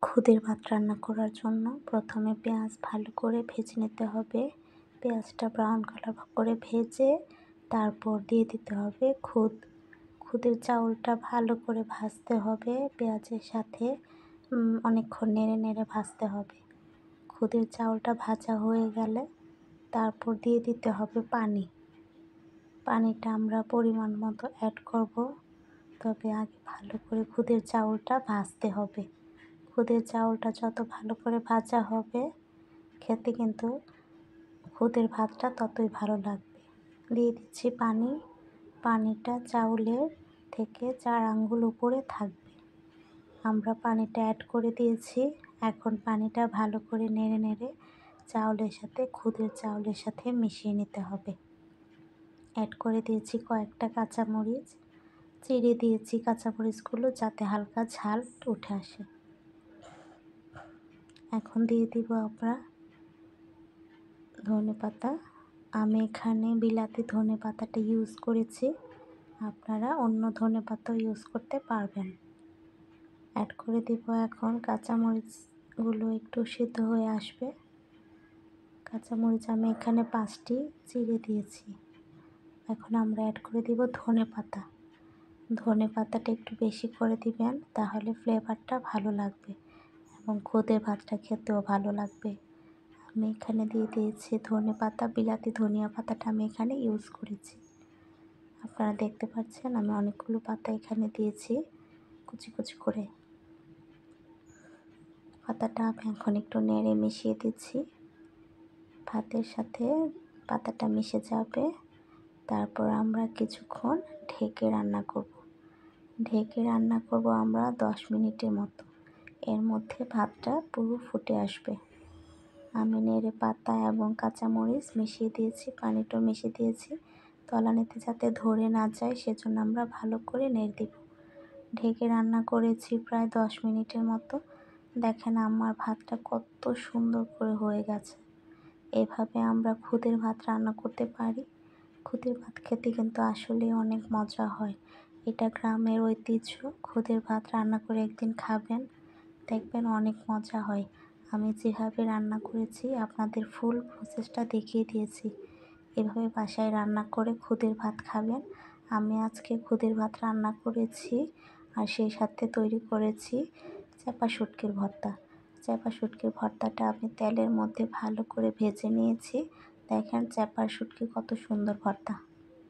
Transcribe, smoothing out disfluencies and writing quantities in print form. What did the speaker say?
খুদের ভাত রান্না করার জন্য প্রথমে পেঁয়াজ ভালো করে ভেজে নিতে হবে। পেঁয়াজটা ব্রাউন কালার করে ভেজে তারপর দিয়ে দিতে হবে খুদ। খুদের চাউলটা ভালো করে ভাজতে হবে পেঁয়াজের সাথে, অনেকক্ষণ নেড়ে নেড়ে ভাজতে হবে। খুদের চাউলটা ভাজা হয়ে গেলে তারপর দিয়ে দিতে হবে পানি। পানিটা আমরা পরিমাণ মতো অ্যাড করব, তবে আগে ভালো করে খুদের চাউলটা ভাজতে হবে। খুদের চাউলটা যত ভালো করে ভাজা হবে খেতে কিন্তু খুদের ভাতটা ততই ভালো লাগবে। দিয়ে দিচ্ছি পানি। পানিটা চাউলের থেকে 4 আঙ্গুল উপরে থাকবে। আমরা পানিটা অ্যাড করে দিয়েছি। এখন পানিটা ভালো করে নেড়ে নেড়ে চাউলের সাথে খুদের চাউলের সাথে মিশিয়ে নিতে হবে। অ্যাড করে দিয়েছি কয়েকটা কাঁচামরিচ, চিড়ে দিয়েছি কাঁচামরিচগুলো যাতে হালকা ঝাল উঠে আসে। এখন দিয়ে দিব আমরা ধনেপাতা। আমি এখানে বিলাতি ধনেপাতাটা ইউজ করেছি, আপনারা অন্য ধনেপাতাও ইউজ করতে পারবেন। অ্যাড করে দিব এখন কাঁচামরিচগুলো একটু সিদ্ধ হয়ে আসবে। কাঁচামরিচ আমি এখানে 5টি চিড়ে দিয়েছি। এখন আমরা অ্যাড করে দিব ধনেপাতা। ধনেপাতাটা একটু বেশি করে দিবেন, তাহলে ফ্লেভারটা ভালো লাগবে এবং খুদের ভাতটা খেতেও ভালো লাগবে। আমি এখানে দিয়ে দিয়েছি ধনেপাতা, বিলাতি ধনিয়া পাতাটা আমি এখানে ইউজ করেছি। আপনারা দেখতে পাচ্ছেন আমি অনেকগুলো পাতা এখানে দিয়েছি কুচি কুচি করে। পাতাটা আমি এখন একটু নেড়ে মিশিয়ে দিচ্ছি। ভাতের সাথে পাতাটা মিশে যাবে। তারপর আমরা কিছুক্ষণ ঢেকে রান্না করব। ঢেকে রান্না করব আমরা 10 মিনিটের মতো। এর মধ্যে ভাতটা পুরো ফুটে আসবে। আমি নেড়ে পাতা এবং কাঁচামরিচ মিশিয়ে দিয়েছি, পানিটাও মিশিয়ে দিয়েছি। তলানিতে যাতে ধরে না যায় সেজন্য আমরা ভালো করে নেড়ে দিব। ঢেকে রান্না করেছি প্রায় 10 মিনিটের মতো। দেখেন আমার ভাতটা কত সুন্দর করে হয়ে গেছে। এভাবে আমরা খুদের ভাত রান্না করতে পারি। খুদের ভাত খেতে কিন্তু আসলে অনেক মজা হয়। এটা গ্রামের ঐতিহ্য। খুদের ভাত রান্না করে একদিন খাবেন, দেখবেন অনেক মজা হয়। আমি যেভাবে রান্না করেছি আপনাদের ফুল প্রসেসটা দেখিয়ে দিয়েছি। এভাবে বাসায় রান্না করে খুদের ভাত খাবেন। আমি আজকে খুদের ভাত রান্না করেছি আর সেই সাথে তৈরি করেছি চাপা শুটকির ভর্তা। চাপা শুটকির ভর্তাটা আমি তেলের মধ্যে ভালো করে ভেজে নিয়েছি। দেখেন চাপা শুটকি কত সুন্দর ভর্তা।